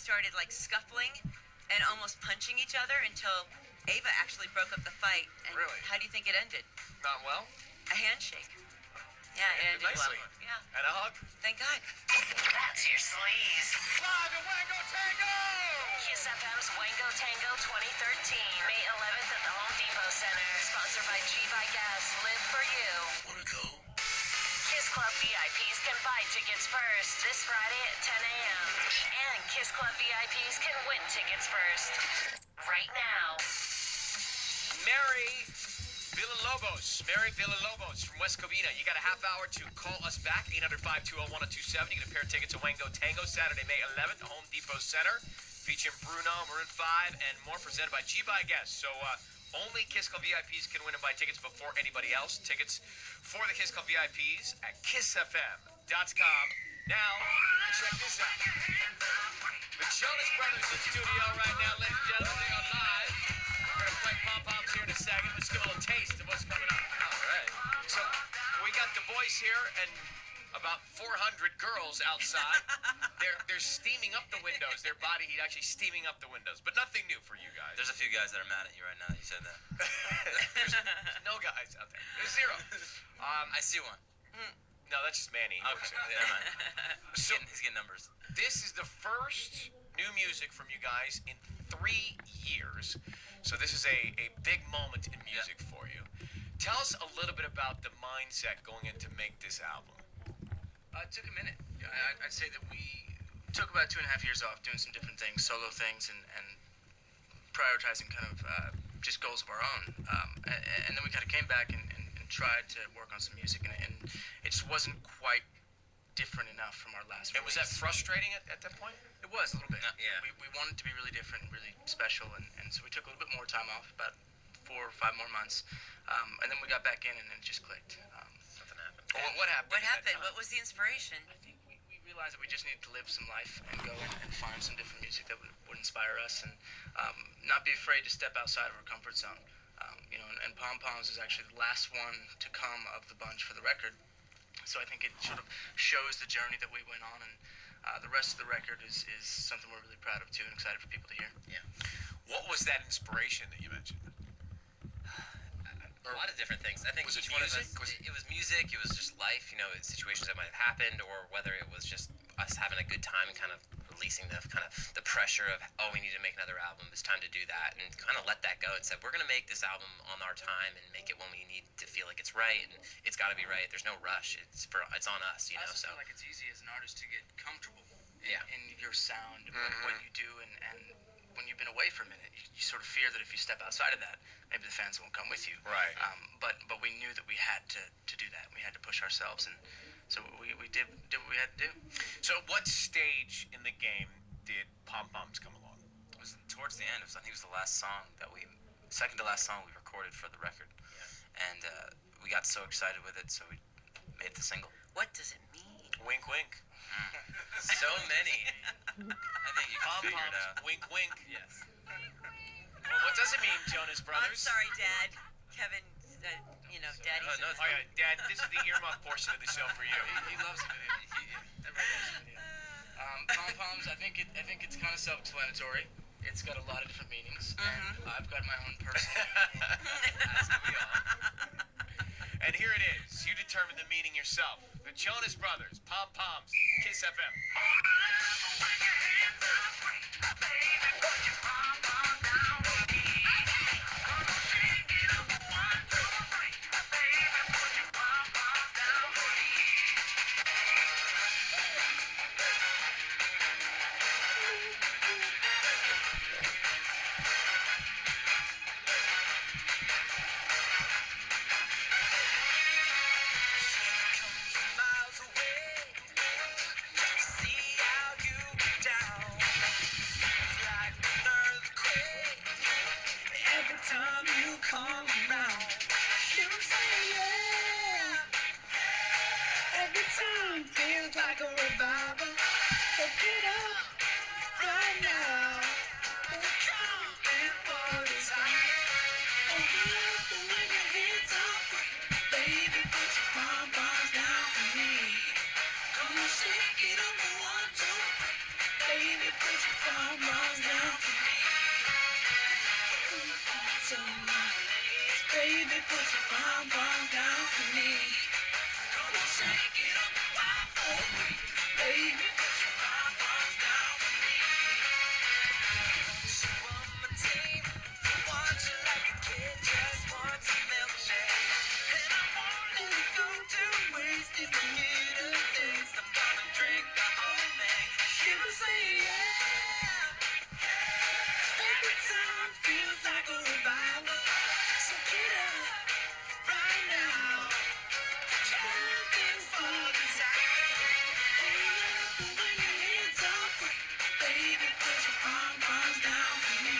started like scuffling and almost punching each other until Ava actually broke up the fight. And Really? How do you think it ended? Not well? A handshake. Yeah, it ended Nicely. well. Yeah. And a hug? Thank God. That's your sleaze. Live at Wango Tango! Kiss FM's Wango Tango 2013, May 11th at the Home Depot Center. Sponsored by G by Gas. Live for you. Wanna go? Kiss Club VIPs can buy tickets first this Friday at 10 a.m. And Kiss Club VIPs can win tickets first right now. Mary Villalobos from West Covina. You got a half hour to call us back, 800-520-1027. You get a pair of tickets to Wango Tango Saturday, May 11th, at Home Depot Center, featuring Bruno, Maroon 5, and more, presented by G by Guest. So only Kiss Club VIPs can win and buy tickets before anybody else. Tickets for the Kiss Club VIPs at kissfm.com. Now, check this out. The Jonas Brothers in studio right now, ladies and gentlemen. They are live. We're going to play Pom Poms here in a second. Let's give a little taste of what's coming up. All right. So, we got the boys here and about 400 girls outside. They're steaming up the windows. Their body heat actually steaming up the windows. But nothing new for you guys. There's a few guys that are mad at you right now that you said that. There's no guys out there. There's zero. I see one. No, that's just Manny. He works Okay, in- never mind. So, He's getting numbers. this is the first new music from you guys in 3 years. So this is a big moment in music for you. Tell us a little bit about the mindset going in to make this album. It took a minute. I'd say that we took about 2.5 years off doing some different things, solo things, and prioritizing kind of just goals of our own. And then we kind of came back and tried to work on some music, and it just wasn't quite different enough from our last And was that release. frustrating at that point? It was a little bit. Yeah. We wanted to be really different, really special, and so we took a little bit more time off, about 4 or 5 more months, and then we got back in, and it just clicked. Nothing happened. What happened? What at that happened? time? What was the inspiration? I think we realized that we just needed to live some life and go and find some different music that would inspire us, and not be afraid to step outside of our comfort zone. And Pom Poms is actually the last one to come of the bunch for the record. So I think it sort of shows the journey that we went on, and the rest of the record is something we're really proud of too, and excited for people to hear. Yeah. What was that inspiration that you mentioned? A lot of different things. I think Was it each one of music? us, it was music, it was just life, situations that might have happened, or whether it was just us having a good time and kind of releasing the pressure of, we need to make another album, it's time to do that, and kind of let that go and said, we're going to make this album on our time and make it when we need to feel like it's right, and it's got to be right. There's no rush. It's on us, I also feel like it's easy as an artist to get comfortable Yeah. in your sound and what you do, and when you've been away for a minute, you sort of fear that if you step outside of that, maybe the fans won't come with you. Right. But we knew that we had to do that. We had to push ourselves, and so we did what we had to do. So at what stage in the game did Pom Poms come along? It was towards the end. I think it was the last song second to last song we recorded for the record. Yeah. And we got so excited with it, so we made the single. What does it mean? Wink, wink. So many. I think you can Pom figure it Poms, out. wink, wink. Yes. Well, what does it mean, Jonas I'm Brothers? sorry, Dad. Kevin, Daddy. Oh, no, Oh, yeah, Dad, this is the earmuff portion of the show for you. He loves the video. Everyone loves the video. Pom Poms, I think it's kind of self-explanatory. It's got a lot of different meanings, and I've got my own personal. That's who we are. And here it is. You determine the meaning yourself. The Jonas Brothers, Pom Poms, Kiss FM. Miles away, just to see how you pom poms down for me. Come on, shake it up, 5, 4, 3, baby, put your pom poms down for me. She on my team, want you like a kid, just wants a milkshake. And I won't let it go to waste if you get a taste. I'm gonna drink the whole thing. Hear me say yeah. Every time feels like a revival. So get up right now. Jumping for the time. Ain't nothing when your hands are free. Baby, put your pom poms down for me.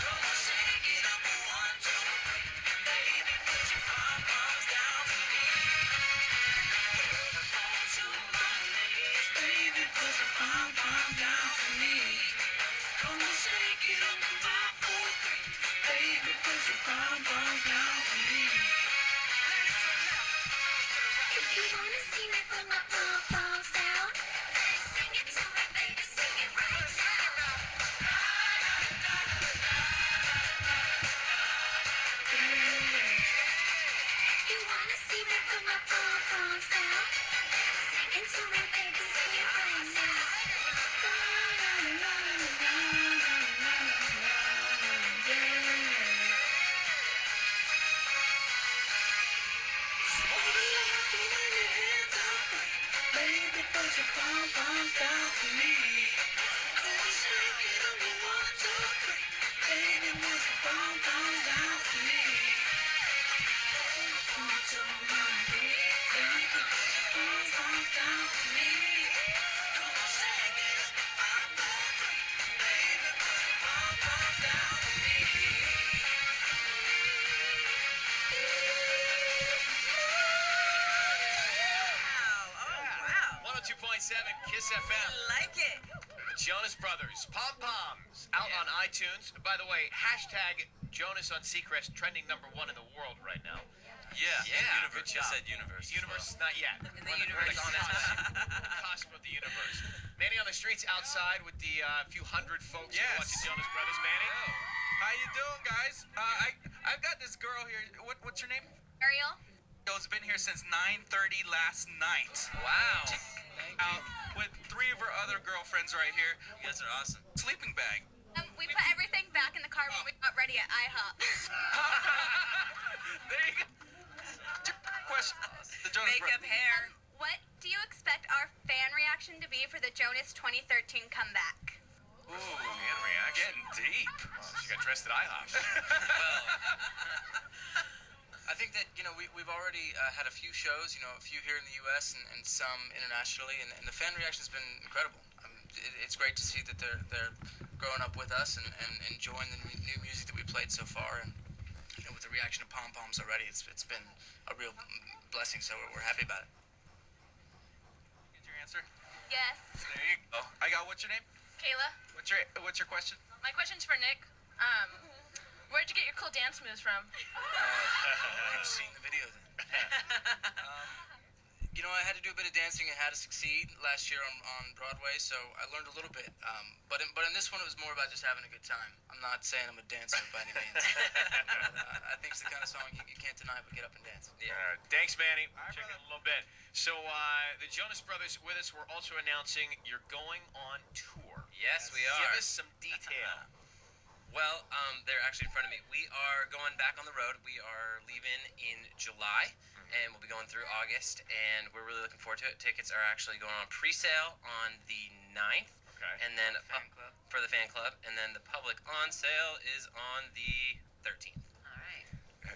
Come on, shake it up, 1, 2, 3. Baby, put your pom poms down for me. To my knees, baby, put your pom poms down for me. Come on, shake it up, 5, 4, 3. Baby, put your pom poms down for me. If you wanna see me put my pom poms down, sing it to me, baby, sing it right now. You wanna see me put my pom poms down, sing it to me, baby, sing it right Baby, put your pom poms down for me. Come on, shake it up, 1, 2, 3. Baby, put your pom poms down for me. To my knees, baby, put your pom poms down for me. Come on, shake it up, 5, 4, 3. Baby, put your pom poms down for me. Wow. Oh, wow. 102.7 Kiss I FM. like it. Jonas Brothers, Pom Poms, out on iTunes. By the way, hashtag Jonas On Seacrest trending #1 in the world right now. Yeah. Good Universe. job. I said universe. as Universe, well. not yet. In the We're universe. on the cusp of the universe. Manny on the streets outside with the few hundred folks who are Yes. watching Jonas Brothers. Manny? How you doing, guys? I've got this girl here. What's your name? Ariel? Has been here since 9:30 last night. Wow. Out with 3 of her other girlfriends right here. You guys are awesome. Sleeping bag. We put everything back in the car when we got ready at IHOP. There you go. Question. The Jonas Makeup, Brothers. hair. What do you expect our fan reaction to be for the Jonas 2013 comeback? Ooh, Fan reaction. getting deep. She got dressed at IHOP. Well, I think that we've already had a few shows, a few here in the U.S. and some internationally, and the fan reaction's been incredible. It's great to see that they're growing up with us and enjoying the new music that we played so far, and with the reaction of Pom Poms already, it's been a real blessing. So we're happy about it. Get your answer. Yes. There you go. I got. What's your name? Kayla, What's your question? my question's for Nick. Where'd you get your cool dance moves from? I've seen the video then. I had to do a bit of dancing and how to succeed last year on Broadway, so I learned a little bit. But in this one, it was more about just having a good time. I'm not saying I'm a dancer by any means. I think it's the kind of song you can't deny but get up and dance. Yeah. Thanks, Manny. right, Check in brother. a little bit. So, the Jonas Brothers with us. We're also announcing you're going on tour. Yes, we Give are. us some detail. Well, they're actually in front of me. We are going back on the road. We are leaving in July, and we'll be going through August, and we're really looking forward to it. Tickets are actually going on pre-sale on the 9th, Okay. and then Fan club. for the fan club, and then the public on sale is on the 13th. All right.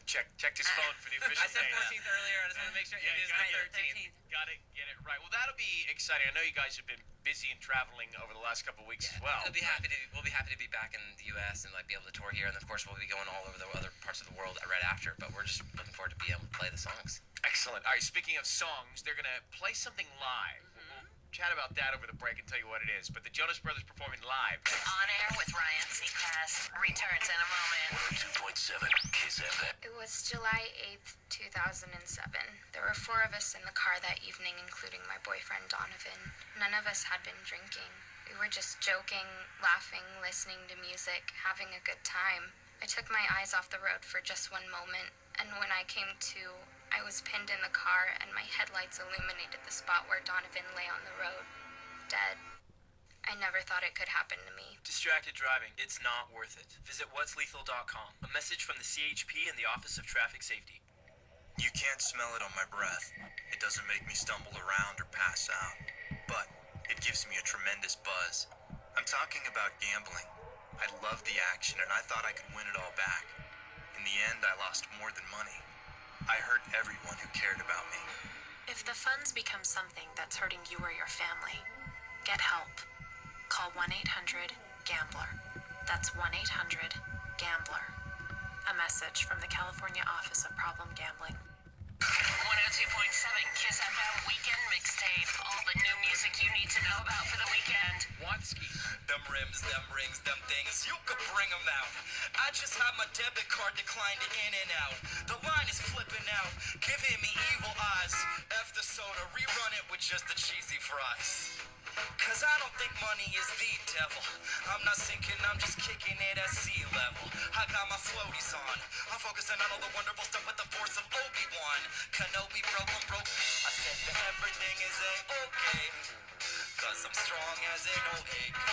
Checked his phone for the official I said date. 14th earlier. I just want to make sure Yeah, it is got the it. 13th. Got to get it right. Well, that'll be exciting. I know you guys have been busy and traveling over the last couple of weeks as well. We'll be happy to be back in the U.S. and be able to tour here, and of course we'll be going all over the other parts of the world right after. But we're just looking forward to being able to play the songs. Excellent. All right, speaking of songs, they're going to play something live. We'll chat about that over the break and tell you what it is. But the Jonas Brothers performing live. On air with Ryan Seacrest returns in a moment. 2.7 Kiss FM. It was July 8th, 2007. There were 4 of us in the car that evening, including my boyfriend Donovan. None of us had been drinking. We were just joking, laughing, listening to music, having a good time. I took my eyes off the road for just one moment, and when I came to, I was pinned in the car and my headlights illuminated the spot where Donovan lay on the road, dead. I never thought it could happen to me. Distracted driving, it's not worth it. Visit what'slethal.com. A message from the CHP and the Office of Traffic Safety. You can't smell it on my breath. It doesn't make me stumble around or pass out, but it gives me a tremendous buzz. I'm talking about gambling. I love the action and I thought I could win it all back. In the end, I lost more than money. I hurt everyone who cared about me. If the funds become something that's hurting you or your family, get help. Call 1-800-GAMBLER. That's 1-800-GAMBLER. A message from the California Office of Problem Gambling. 102.7 Kiss FM Weekend Mixtape. All the new music you need to know about for the weekend. Watsky. Them rims, them rings, them things, you could bring them out. I just had my debit card declined in and out. The line is flipping out, giving me evil eyes. F the soda, rerun it with just the cheesy fries. Cause I don't think money is the devil. I'm not sinking, I'm just kicking it at sea level. I got my floaties on. I'm focusing on all the wonderful stuff with the force of Obi-Wan Kenobi, bro, I'm broke. I said that everything is a-okay, cause I'm strong as an O-A-K.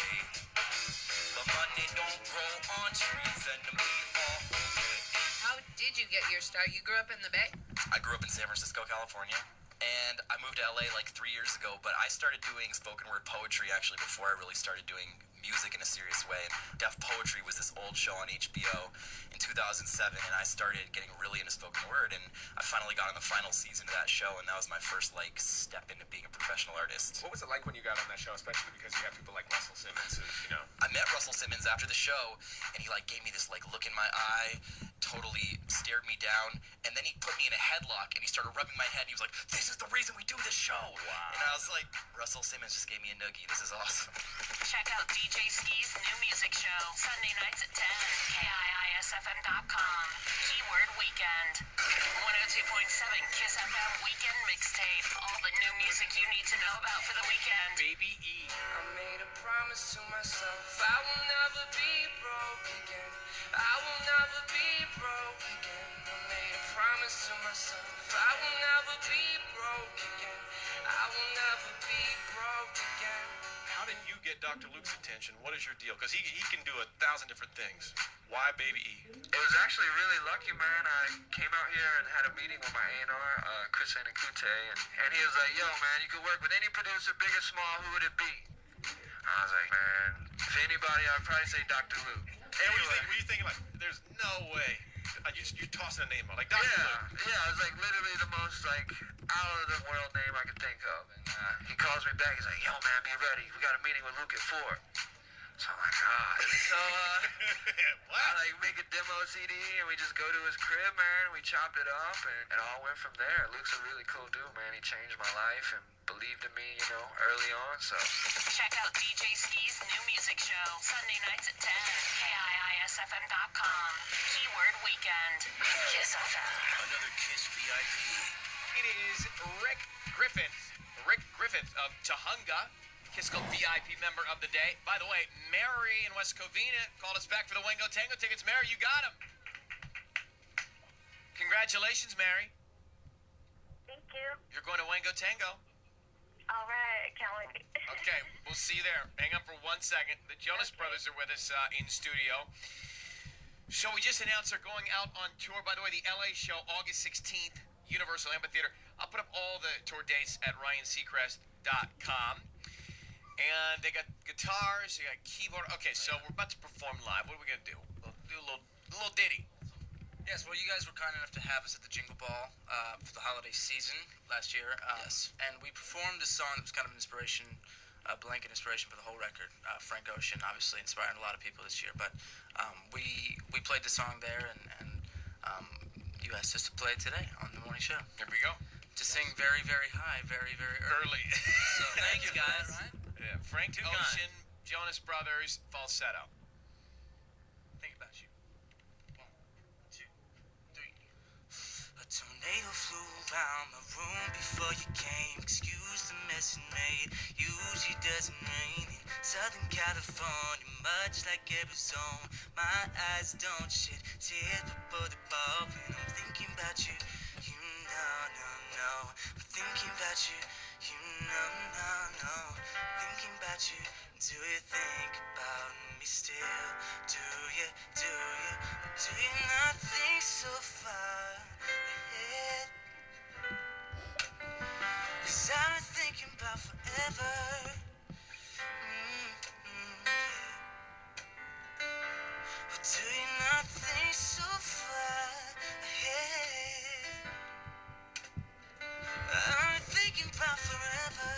But money don't grow on trees and we all good. How did you get your start? You grew up in the Bay? I grew up in San Francisco, California. And I moved to LA like 3 years ago, but I started doing spoken word poetry actually before I really started doing music in a serious way. And Deaf Poetry was this old show on HBO in 2007, and I started getting really into spoken word, and I finally got on the final season of that show, and that was my first like step into being a professional artist. What was it like when you got on that show, especially because you have people like Russell Simmons, who, you know? I met Russell Simmons after the show, and he like gave me this like look in my eye, totally stared me down, and then he put me in a headlock, and he started rubbing my head, and he was like, "This is the reason we do this show." Wow. And I was like, Russell Simmons just gave me a noogie. This is awesome. Check out DJ Ski's new music show, Sunday nights at 10, KIISFM.com. Keyword Weekend. 102.7 Kiss FM Weekend Mixtape. All the new music you need to know about for the weekend. Baby E. I made a promise to myself, I will never be broke again. I will never be broke again. I made a promise to myself, I will never be broke again. I will never be broke again. How did you get Dr. Luke's attention? What is your deal? Because he can do 1,000 different things. Why Baby E? It was actually really lucky, man. I came out here and had a meeting with my A&R, Chris Anacute, and he was like, "Yo, man, you could work with any producer, big or small, who would it be?" I was like, "Man, if anybody, I'd probably say Dr. Luke." And what were you thinking? Like, there's no way. You're tossing a name out. Like, Dr. Luke. Yeah, it was like literally the most like out of the world name I could think of. And he calls me back. He's like, "Yo, man, be ready. We got a meeting with Luke at 4." So I'm like, "God." So What? I like make a demo CD and we just go to his crib, man. We chopped it up and it all went from there. Luke's a really cool dude, man. He changed my life and believed in me, you know, early on. So Check out DJ Ski's new music show, Sunday nights at 10, KIISFM.com. Keyword Weekend. Kiss FM. Another Kiss VIP. It is Rick Griffith. Rick Griffith of Tahunga, Kiss Club VIP member of the day. By the way, Mary in West Covina called us back for the Wango Tango tickets. Mary, you got them. Congratulations, Mary. Thank you. You're going to Wango Tango. All right, can't wait. Okay, we'll see you there. Hang on for 1 second. The Jonas Brothers are with us in studio. So we just announced they're going out on tour. By the way, the LA show, August 16th, Universal Amphitheater. I'll put up all the tour dates at RyanSeacrest.com. And they got guitars, they got keyboard. Okay, so we're about to perform live. What are we gonna do? We'll do a little ditty. Yes, well, you guys were kind enough to have us at the Jingle Ball for the holiday season last year. Yes. And we performed a song that was kind of an inspiration, a blanket inspiration for the whole record. Frank Ocean, obviously, inspiring a lot of people this year. But we played the song there, and you asked us to play it today on the morning show. Here we go. To sing very, very high, very, very early. So thank you guys. Right? Yeah, Frank Too Ocean, Jonas Brothers, falsetto. Think about you. 1, 2, 3. Tornado flew around my room before you came. Excuse the mess it made. Usually doesn't rain in Southern California, much like Arizona. My eyes don't shed tears before the ball when I'm thinking about you. You know, no. I'm thinking about you. You know, no. Thinking about you. Do you think about me still? Do you? Do you not think so far ahead? 'Cause I've been thinking about forever. Yeah. But do you not think so far ahead? I've been thinking about forever.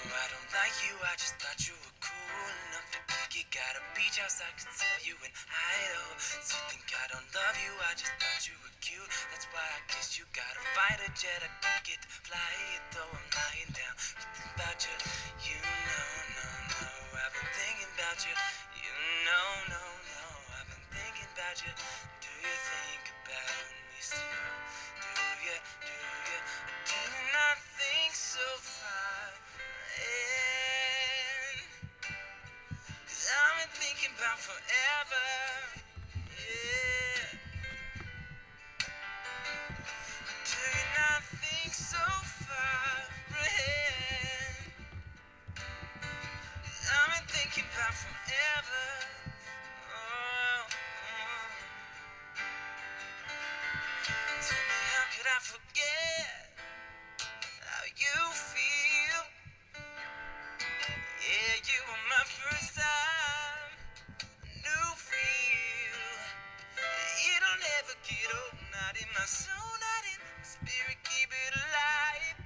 No, I don't like you, I just thought you were cool enough to kick it. Got a beach house, I could tell you in Idaho. So you think I don't love you, I just thought you were cute. That's why I kissed you. Got a fighter jet, I could get to fly it, though I'm lying down. Thinking about you, you know, no. I've been thinking about you, you know, no. I've been thinking about you. Do you think about me still? Do you not think so far ahead? 'Cause I've been thinking about forever. Yeah. Do you not think so far ahead? 'Cause I've been thinking about forever. Oh. Tell me, how could I forget how you feel? Yeah, you were my first time, new feel. It'll never get old, not in my soul, not in my spirit, keep it alive.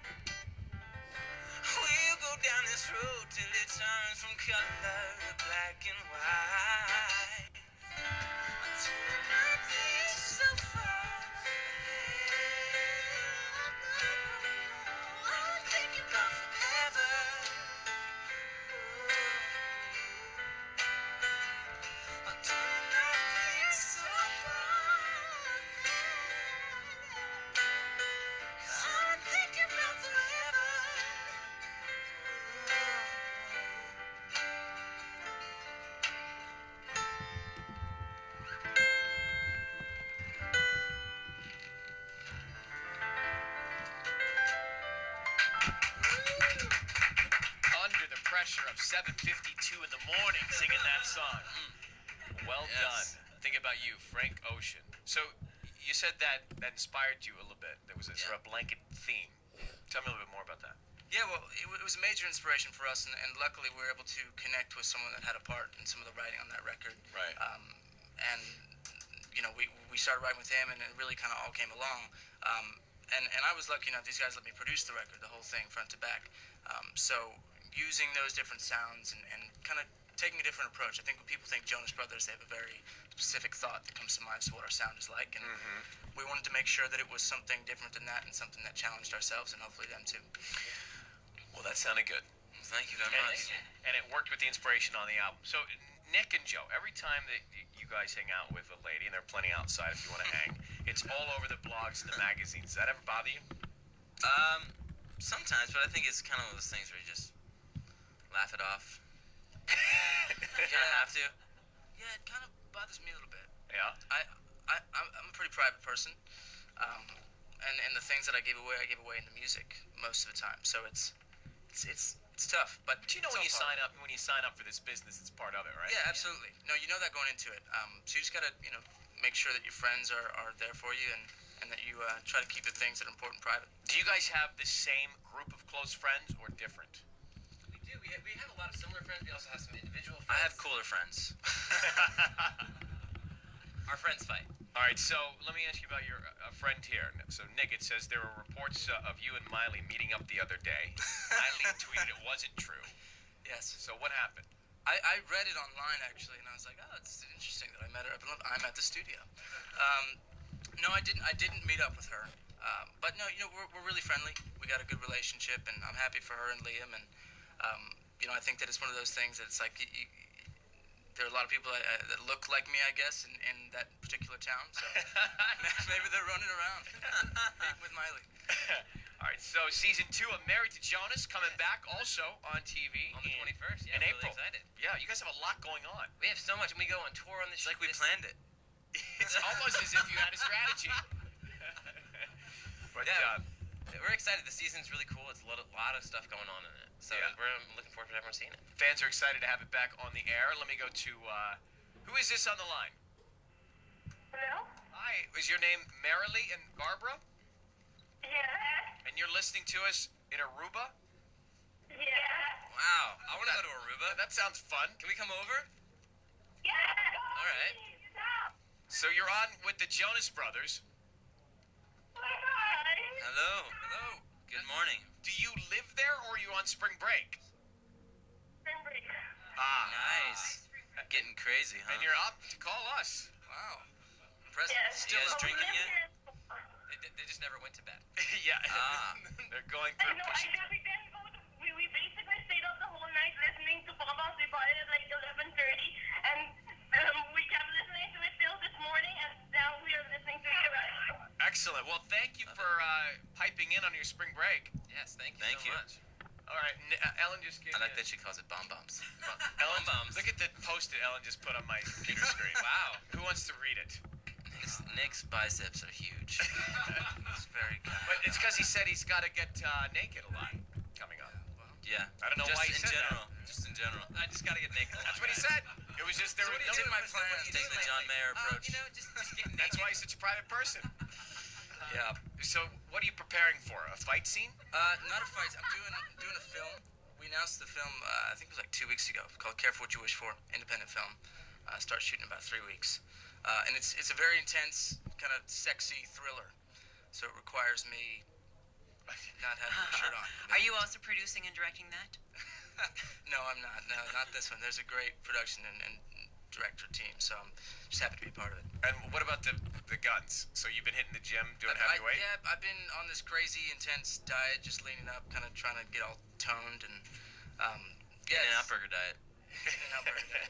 We'll go down this road till it turns from color to black and white. Until nothing's so far ahead. I'm thinking about forever. Until nothing's so far ahead. I'm thinking about forever. Under the pressure of 7:52 in the morning singing that song. Well done. Think about you, Frank Ocean. So you said that inspired you a little bit. There was a sort of blanket theme. Tell me a little bit more about that. Yeah, well, it was a major inspiration for us, and luckily we were able to connect with someone that had a part in some of the writing on that record. Right. And you know, we started writing with him, and it really kind of all came along. And I was lucky enough; these guys let me produce the record, the whole thing, front to back. So using those different sounds and kind of taking a different approach. I think when people think Jonas Brothers, they have a very specific thought that comes to mind as to what our sound is like, and we wanted to make sure that it was something different than that, and something that challenged ourselves and hopefully them too. Well, that sounded good. Thank you very much. And it worked with the inspiration on the album. So Nick and Joe, every time that you guys hang out with a lady, and there are plenty outside if you want to hang, it's all over the blogs and the magazines. Does that ever bother you? Sometimes, but I think it's kind of one of those things where you just laugh it off. You kind of have to. Yeah, it kind of bothers me a little bit. Yeah? I'm a pretty private person, and the things that I gave away in the music most of the time. So it's tough. But you know when you sign up for this business, it's part of it, right? Yeah, absolutely. No, you know that going into it. So you just gotta make sure that your friends are there for you, and that you try to keep the things that are important private. Do you guys have the same group of close friends or different? We do. We have a lot of similar friends. We also have some individual friends. I have cooler friends. Our friends fight. All right, so let me ask you about your friend here. So, Nick, it says there were reports of you and Miley meeting up the other day. Miley tweeted it wasn't true. Yes. So what happened? I read it online, actually, and I was like, oh, it's interesting that I met her. I'm at the studio. No, I didn't meet up with her. But no, we're really friendly. We got a good relationship, and I'm happy for her and Liam. And I think that it's one of those things that it's like there are a lot of people that look like me, I guess, in that particular town. So maybe they're running around with Miley. All right, so season 2 of Married to Jonas coming back also on TV On the 21st, yeah, in I'm April. really excited. Yeah, you guys have a lot going on. We have so much, and we go on tour on this. It's like we planned it. It's almost as if you had a strategy. But Yeah, we're excited. The season's really cool. It's a lot of stuff going on in it. So Yeah. we're looking forward to everyone seeing it. fans are excited to have it back on the air. Let me go to who is this on the line? Hello? Hi, is your name Marilee and Barbara? Yeah. And you're listening to us in Aruba? Yeah. Wow, I want to go to Aruba. That sounds fun. Can we come over? Yeah. All right. So you're on with the Jonas Brothers. Hi. Hello. Hello. Good morning. Do you live there or are you on spring break? Spring break. Ah, Nice. Getting crazy, huh? and you're up to call us. Wow. Impressive. Yes. Still But we drinking live yet? here. They just never went to bed. Yeah. Ah. They're going I through know, pushing. we didn't go to, we basically stayed up the whole night listening to Pom Poms. We bought it at like 11:30, and we kept listening to it till this morning, and now we are listening to it right. Excellent. Well, thank you for piping in on your spring break. Yes, thank you Thank so you. much. All right, Ellen just gave I like me that she calls it bomb bombs. Ellen, Bums. look at the post-it Ellen just put on my computer screen. Wow. Who wants to read it? Nick's biceps are huge. It's very kind. But it's because he said he's got to get naked a lot coming up. Yeah. I don't know just why he in said general. Just in general. I just gotta get naked. That's what he said. It was just there. So Was what do no, you do? my What plan. do you Take do the lately? John Mayer approach. Just get naked. That's why he's such a private person. Yeah. So, what are you preparing for? A fight scene? Not a fight. I'm doing a film. We announced the film, I think it was like 2 weeks ago, called Careful What You Wish For, independent film. Start shooting in about 3 weeks. And it's a very intense, kind of sexy thriller. So it requires me not having my shirt on. Are you also producing and directing that? No, I'm not. No, not this one. There's a great production and director team, so I'm just happy to be a part of it. And what about the guns? So you've been hitting the gym, doing heavyweight? Yeah, I've been on this crazy, intense diet, just leaning up, kind of trying to get all toned and, In yeah. an outburger diet.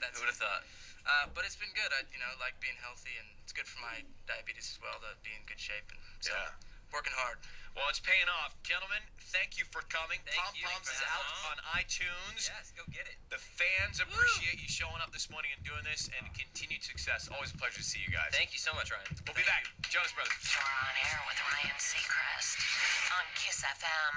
That's Who would have thought? But it's been good. I like being healthy, and it's good for my diabetes as well to be in good shape. And so, Yeah. working hard. Well, it's paying off. Gentlemen, thank you for coming. Thank Pom you Poms for is having out on iTunes. Yes, go get it. The fans appreciate you showing up this morning and doing this, and continued success. Always a pleasure to see you guys. Thank you so much, Ryan. We'll be back. Jonas Brothers. You're on air with Ryan Seacrest on Kiss FM.